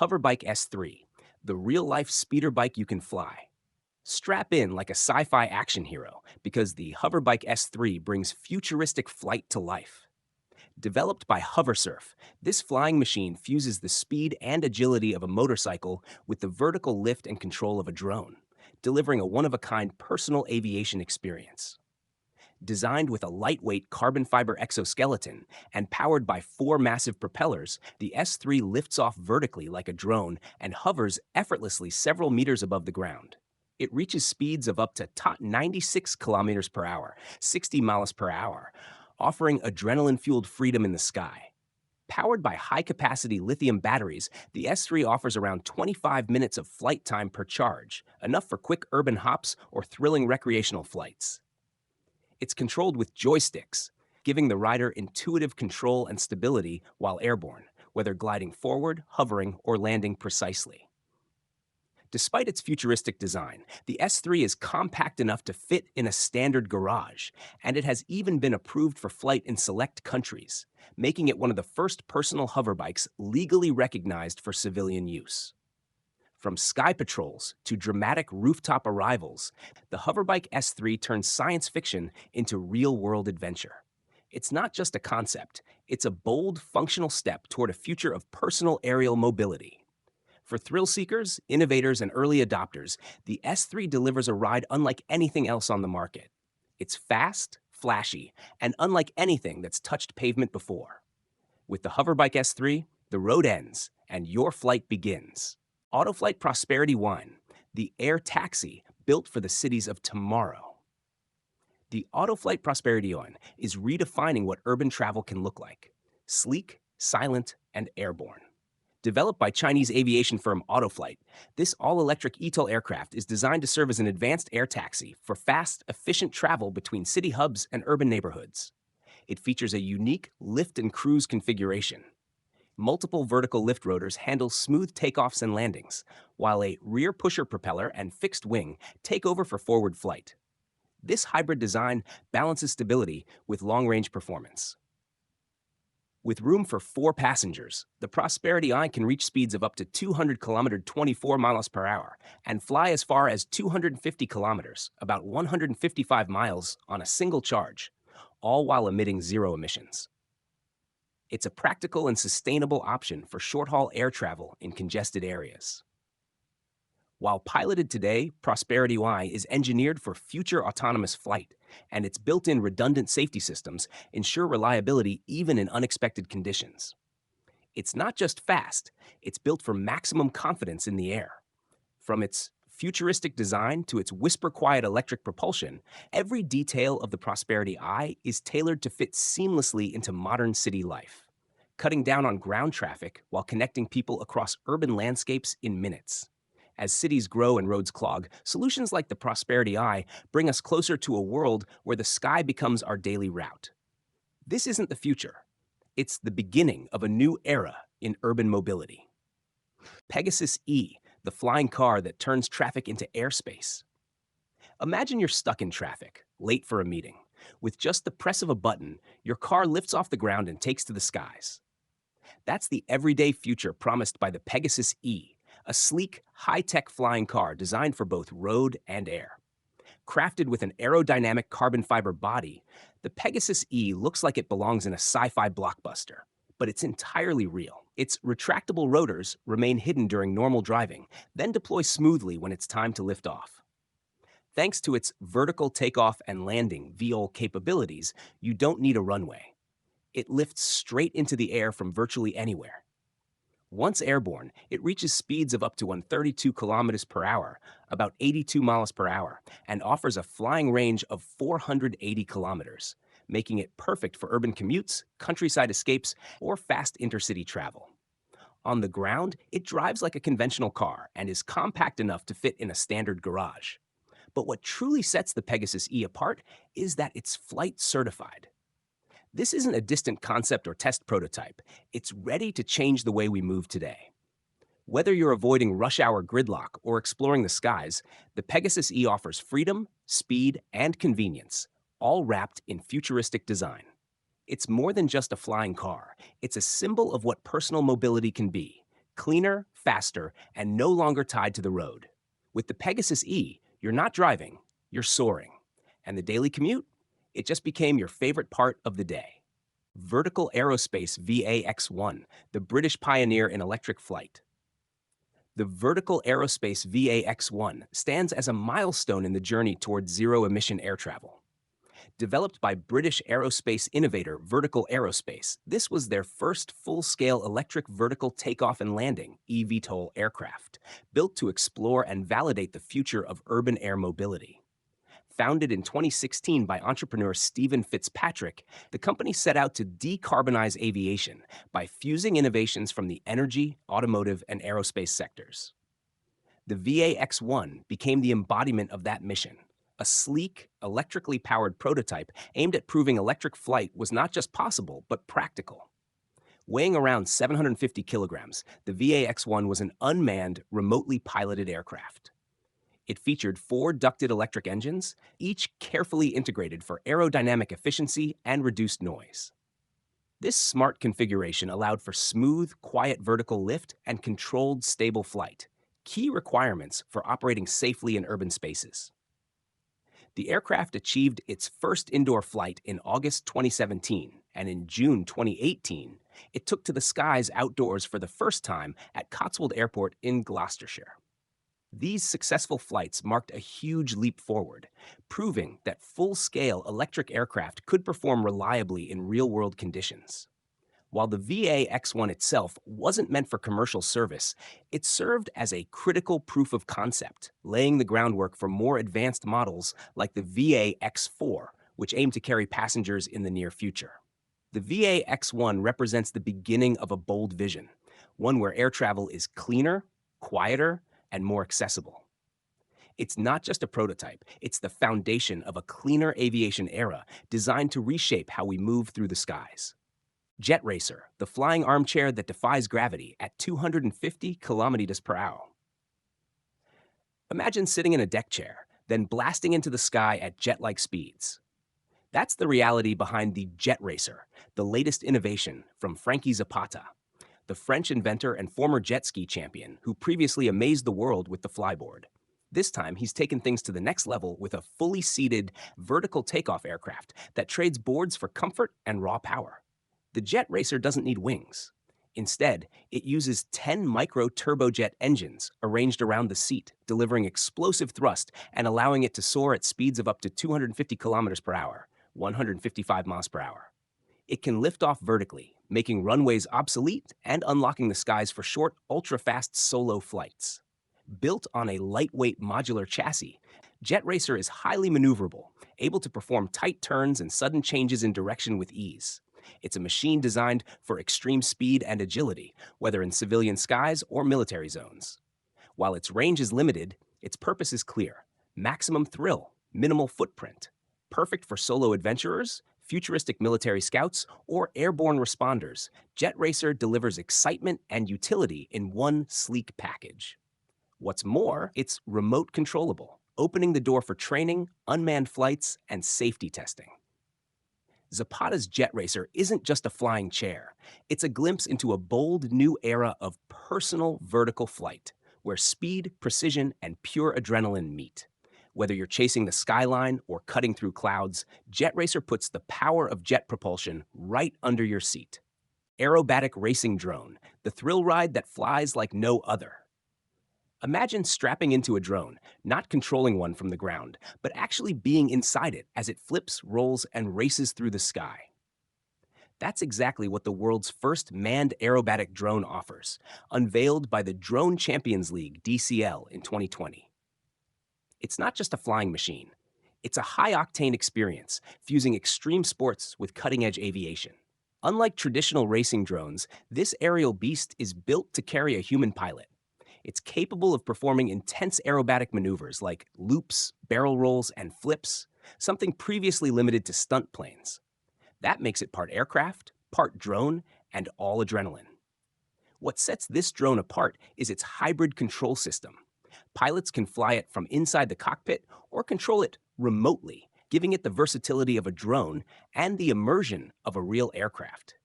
Hoverbike S3, the real-life speeder bike you can fly. Strap in like a sci-fi action hero because the Hoverbike S3 brings futuristic flight to life. Developed by Hoversurf, this flying machine fuses the speed and agility of a motorcycle with the vertical lift and control of a drone, delivering a one-of-a-kind personal aviation experience. Designed with a lightweight carbon fiber exoskeleton and powered by four massive propellers, the S3 lifts off vertically like a drone and hovers effortlessly several meters above the ground. It reaches speeds of up to top 96 kilometers per hour, 60 miles per hour, offering adrenaline-fueled freedom in the sky. Powered by high-capacity lithium batteries, the S3 offers around 25 minutes of flight time per charge, enough for quick urban hops or thrilling recreational flights. It's controlled with joysticks, giving the rider intuitive control and stability while airborne, whether gliding forward, hovering, or landing precisely. Despite its futuristic design, the S3 is compact enough to fit in a standard garage, and it has even been approved for flight in select countries, making it one of the first personal hoverbikes legally recognized for civilian use. From sky patrols to dramatic rooftop arrivals, the Hoverbike S3 turns science fiction into real-world adventure. It's not just a concept, it's a bold, functional step toward a future of personal aerial mobility. For thrill seekers, innovators, and early adopters, the S3 delivers a ride unlike anything else on the market. It's fast, flashy, and unlike anything that's touched pavement before. With the Hoverbike S3, the road ends, and your flight begins. Autoflight Prosperity One, the air taxi built for the cities of tomorrow. The Autoflight Prosperity One is redefining what urban travel can look like: sleek, silent, and airborne. Developed by Chinese aviation firm Autoflight, this all-electric eTOL aircraft is designed to serve as an advanced air taxi for fast, efficient travel between city hubs and urban neighborhoods. It features a unique lift and cruise configuration. Multiple vertical lift rotors handle smooth takeoffs and landings, while a rear pusher propeller and fixed wing take over for forward flight. This hybrid design balances stability with long-range performance. With room for 4 passengers, the Prosperity Eye can reach speeds of up to 200 km 24 miles per hour and fly as far as 250 kilometers, about 155 miles, on a single charge, all while emitting zero emissions. It's a practical and sustainable option for short-haul air travel in congested areas. While piloted today, Prosperity Y is engineered for future autonomous flight, and its built-in redundant safety systems ensure reliability even in unexpected conditions. It's not just fast, it's built for maximum confidence in the air. From its futuristic design to its whisper-quiet electric propulsion, every detail of the Prosperity Eye is tailored to fit seamlessly into modern city life, cutting down on ground traffic while connecting people across urban landscapes in minutes. As cities grow and roads clog, solutions like the Prosperity Eye bring us closer to a world where the sky becomes our daily route. This isn't the future. It's the beginning of a new era in urban mobility. Pegasus E, the flying car that turns traffic into airspace. Imagine you're stuck in traffic, late for a meeting. With just the press of a button, your car lifts off the ground and takes to the skies. That's the everyday future promised by the Pegasus E, a sleek, high-tech flying car designed for both road and air. Crafted with an aerodynamic carbon fiber body, the Pegasus E looks like it belongs in a sci-fi blockbuster, but it's entirely real. Its retractable rotors remain hidden during normal driving, then deploy smoothly when it's time to lift off. Thanks to its vertical takeoff and landing (VTOL) capabilities, you don't need a runway. It lifts straight into the air from virtually anywhere. Once airborne, it reaches speeds of up to 132 kilometers per hour, about 82 miles per hour, and offers a flying range of 480 kilometers, making it perfect for urban commutes, countryside escapes, or fast intercity travel. On the ground, it drives like a conventional car and is compact enough to fit in a standard garage. But what truly sets the Pegasus E apart is that it's flight certified. This isn't a distant concept or test prototype. It's ready to change the way we move today. Whether you're avoiding rush hour gridlock or exploring the skies, the Pegasus E offers freedom, speed, and convenience, all wrapped in futuristic design. It's more than just a flying car. It's a symbol of what personal mobility can be: cleaner, faster, and no longer tied to the road. With the Pegasus E, you're not driving, you're soaring. And the daily commute? It just became your favorite part of the day. Vertical Aerospace VAX1, the British pioneer in electric flight. The Vertical Aerospace VAX1 stands as a milestone in the journey towards zero-emission air travel. Developed by British aerospace innovator Vertical Aerospace, this was their first full-scale electric vertical takeoff and landing (eVTOL) aircraft, built to explore and validate the future of urban air mobility. Founded in 2016 by entrepreneur Stephen Fitzpatrick, the company set out to decarbonize aviation by fusing innovations from the energy, automotive, and aerospace sectors. The VAX1 became the embodiment of that mission, a sleek, electrically powered prototype aimed at proving electric flight was not just possible, but practical. Weighing around 750 kilograms, the VAX1 was an unmanned, remotely piloted aircraft. It featured 4 ducted electric engines, each carefully integrated for aerodynamic efficiency and reduced noise. This smart configuration allowed for smooth, quiet vertical lift and controlled, stable flight, key requirements for operating safely in urban spaces. The aircraft achieved its first indoor flight in August 2017, and in June 2018, it took to the skies outdoors for the first time at Cotswold Airport in Gloucestershire. These successful flights marked a huge leap forward, proving that full-scale electric aircraft could perform reliably in real-world conditions. While the VAX1 itself wasn't meant for commercial service, it served as a critical proof of concept, laying the groundwork for more advanced models like the VAX4, which aim to carry passengers in the near future. The VAX1 represents the beginning of a bold vision, one where air travel is cleaner, quieter, and more accessible. It's not just a prototype, it's the foundation of a cleaner aviation era designed to reshape how we move through the skies. JetRacer, the flying armchair that defies gravity at 250 kilometers per hour. Imagine sitting in a deck chair, then blasting into the sky at jet-like speeds. That's the reality behind the JetRacer, the latest innovation from Frankie Zapata, the French inventor and former jet ski champion who previously amazed the world with the flyboard. This time, he's taken things to the next level with a fully seated, vertical takeoff aircraft that trades boards for comfort and raw power. The JetRacer doesn't need wings. Instead, it uses 10 micro-turbojet engines arranged around the seat, delivering explosive thrust and allowing it to soar at speeds of up to 250 kilometers per hour, 155 miles per hour. It can lift off vertically, making runways obsolete and unlocking the skies for short, ultra-fast solo flights. Built on a lightweight modular chassis, JetRacer is highly maneuverable, able to perform tight turns and sudden changes in direction with ease. It's a machine designed for extreme speed and agility, whether in civilian skies or military zones. While its range is limited, its purpose is clear: maximum thrill, minimal footprint. Perfect for solo adventurers, futuristic military scouts, or airborne responders, JetRacer delivers excitement and utility in one sleek package. What's more, it's remote controllable, opening the door for training, unmanned flights, and safety testing. Zapata's JetRacer isn't just a flying chair. It's a glimpse into a bold new era of personal vertical flight, where speed, precision, and pure adrenaline meet. Whether you're chasing the skyline or cutting through clouds, JetRacer puts the power of jet propulsion right under your seat. Aerobatic Racing Drone, the thrill ride that flies like no other. Imagine strapping into a drone, not controlling one from the ground, but actually being inside it as it flips, rolls, and races through the sky. That's exactly what the world's first manned aerobatic drone offers, unveiled by the Drone Champions League, DCL, in 2020. It's not just a flying machine. It's a high-octane experience, fusing extreme sports with cutting-edge aviation. Unlike traditional racing drones, this aerial beast is built to carry a human pilot. It's capable of performing intense aerobatic maneuvers like loops, barrel rolls, and flips, something previously limited to stunt planes. That makes it part aircraft, part drone, and all adrenaline. What sets this drone apart is its hybrid control system. Pilots can fly it from inside the cockpit or control it remotely, giving it the versatility of a drone and the immersion of a real aircraft.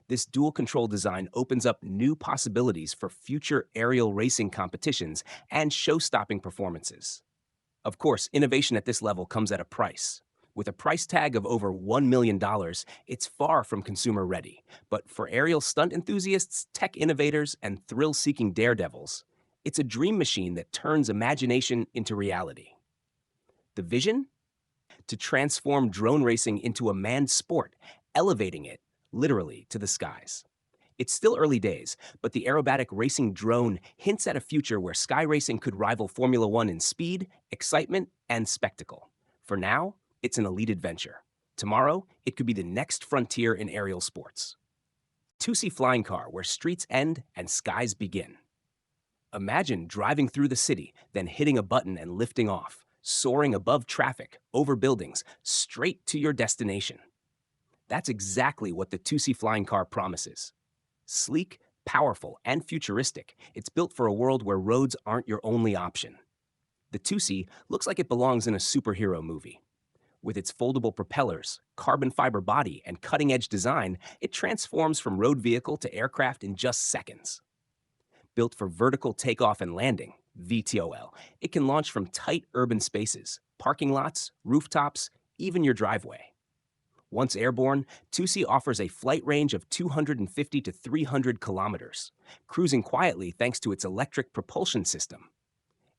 This dual control design opens up new possibilities for future aerial racing competitions and show stopping performances. Of course, innovation at this level comes at a price. With a price tag of over $1 million, it's far from consumer ready. But for aerial stunt enthusiasts, tech innovators, and thrill seeking daredevils, it's a dream machine that turns imagination into reality. The vision? To transform drone racing into a manned sport, elevating it, literally, to the skies. It's still early days, but the aerobatic racing drone hints at a future where sky racing could rival Formula One in speed, excitement, and spectacle. For now, it's an elite adventure. Tomorrow, it could be the next frontier in aerial sports. Tusi Flying Car, where streets end and skies begin. Imagine driving through the city, then hitting a button and lifting off, soaring above traffic, over buildings, straight to your destination. That's exactly what the Tusi Flying Car promises. Sleek, powerful, and futuristic, it's built for a world where roads aren't your only option. The Tusi looks like it belongs in a superhero movie. With its foldable propellers, carbon fiber body, and cutting-edge design, it transforms from road vehicle to aircraft in just seconds. Built for vertical takeoff and landing, VTOL, it can launch from tight urban spaces, parking lots, rooftops, even your driveway. Once airborne, Tusi offers a flight range of 250 to 300 kilometers, cruising quietly thanks to its electric propulsion system.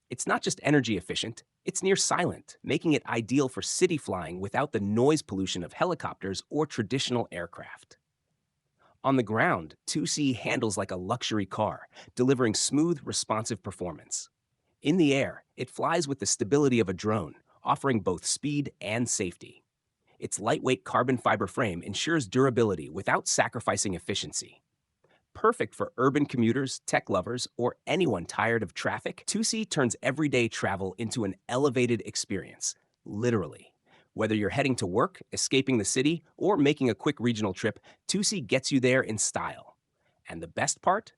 It's not just energy efficient, it's near silent, making it ideal for city flying without the noise pollution of helicopters or traditional aircraft. On the ground, Tusi handles like a luxury car, delivering smooth, responsive performance. In the air, it flies with the stability of a drone, offering both speed and safety. Its lightweight carbon fiber frame ensures durability without sacrificing efficiency. Perfect for urban commuters, tech lovers, or anyone tired of traffic, Tusi turns everyday travel into an elevated experience, literally. Whether you're heading to work, escaping the city, or making a quick regional trip, Tusi gets you there in style. And the best part?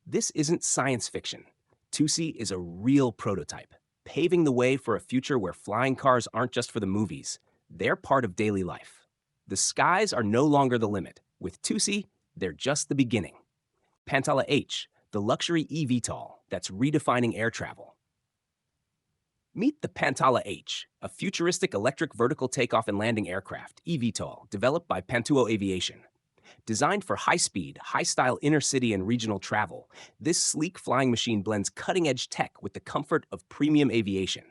This isn't science fiction. Tusi is a real prototype, paving the way for a future where flying cars aren't just for the movies. They're part of daily life. The skies are no longer the limit. With Tusi, they're just the beginning. Pantala H, the luxury eVTOL that's redefining air travel. Meet the Pantala H, a futuristic electric vertical takeoff and landing aircraft, eVTOL, developed by Pantala Aviation. Designed for high-speed, high-style inner-city and regional travel, this sleek flying machine blends cutting-edge tech with the comfort of premium aviation.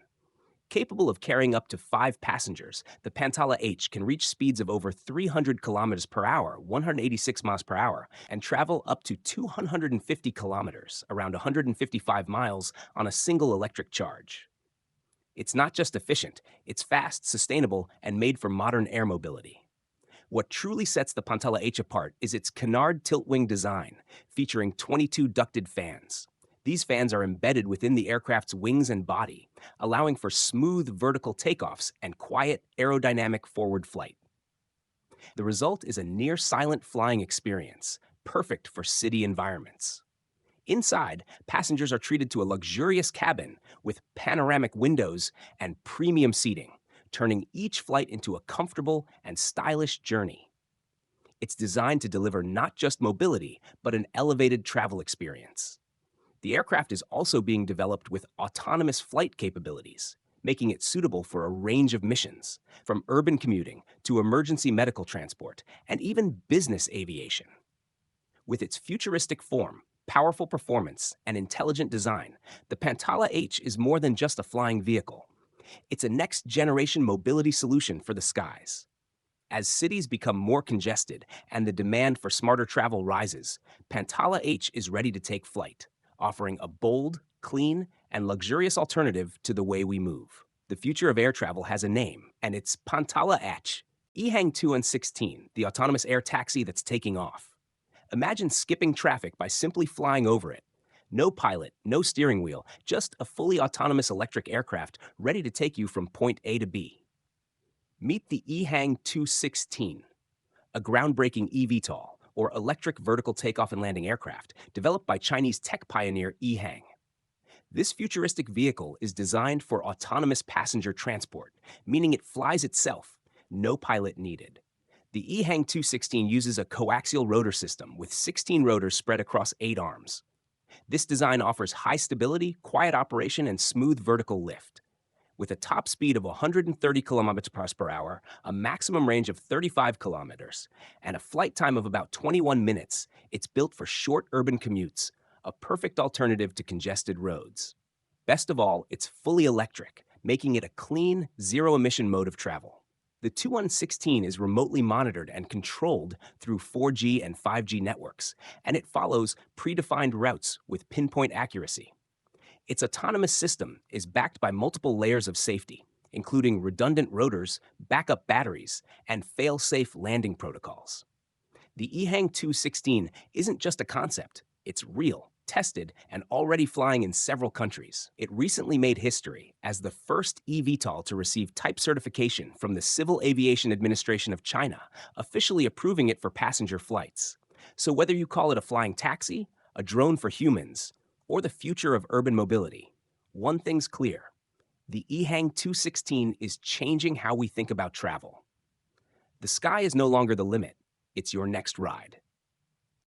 Capable of carrying up to 5 passengers, the Pantala H can reach speeds of over 300 kilometers per hour, 186 miles per hour, and travel up to 250 kilometers, around 155 miles, on a single electric charge. It's not just efficient, it's fast, sustainable, and made for modern air mobility. What truly sets the Pantala H apart is its canard tilt-wing design, featuring 22 ducted fans. These fans are embedded within the aircraft's wings and body, allowing for smooth vertical takeoffs and quiet aerodynamic forward flight. The result is a near-silent flying experience, perfect for city environments. Inside, passengers are treated to a luxurious cabin with panoramic windows and premium seating, turning each flight into a comfortable and stylish journey. It's designed to deliver not just mobility, but an elevated travel experience. The aircraft is also being developed with autonomous flight capabilities, making it suitable for a range of missions, from urban commuting to emergency medical transport, and even business aviation. With its futuristic form, powerful performance, and intelligent design, the Pantala H is more than just a flying vehicle. It's a next-generation mobility solution for the skies. As cities become more congested and the demand for smarter travel rises, Pantala H is ready to take flight, offering a bold, clean, and luxurious alternative to the way we move. The future of air travel has a name, and it's Pantala H, Ehang 216, the autonomous air taxi that's taking off. Imagine skipping traffic by simply flying over it. No pilot, no steering wheel, just a fully autonomous electric aircraft ready to take you from point A to B. Meet the Ehang 216, a groundbreaking eVTOL, or electric vertical takeoff and landing aircraft, developed by Chinese tech pioneer Ehang. This futuristic vehicle is designed for autonomous passenger transport, meaning it flies itself, no pilot needed. The Ehang 216 uses a coaxial rotor system with 16 rotors spread across 8 arms. This design offers high stability, quiet operation, and smooth vertical lift. With a top speed of 130 kilometers per hour, a maximum range of 35 kilometers, and a flight time of about 21 minutes, it's built for short urban commutes, a perfect alternative to congested roads. Best of all, it's fully electric, making it a clean, zero-emission mode of travel. The 2116 is remotely monitored and controlled through 4G and 5G networks, and it follows predefined routes with pinpoint accuracy. Its autonomous system is backed by multiple layers of safety, including redundant rotors, backup batteries, and fail-safe landing protocols. The Ehang 216 isn't just a concept, it's real, tested, and already flying in several countries. It recently made history as the first eVTOL to receive type certification from the Civil Aviation Administration of China, officially approving it for passenger flights. So whether you call it a flying taxi, a drone for humans, or the future of urban mobility, one thing's clear. The Ehang 216 is changing how we think about travel. The sky is no longer the limit, it's your next ride.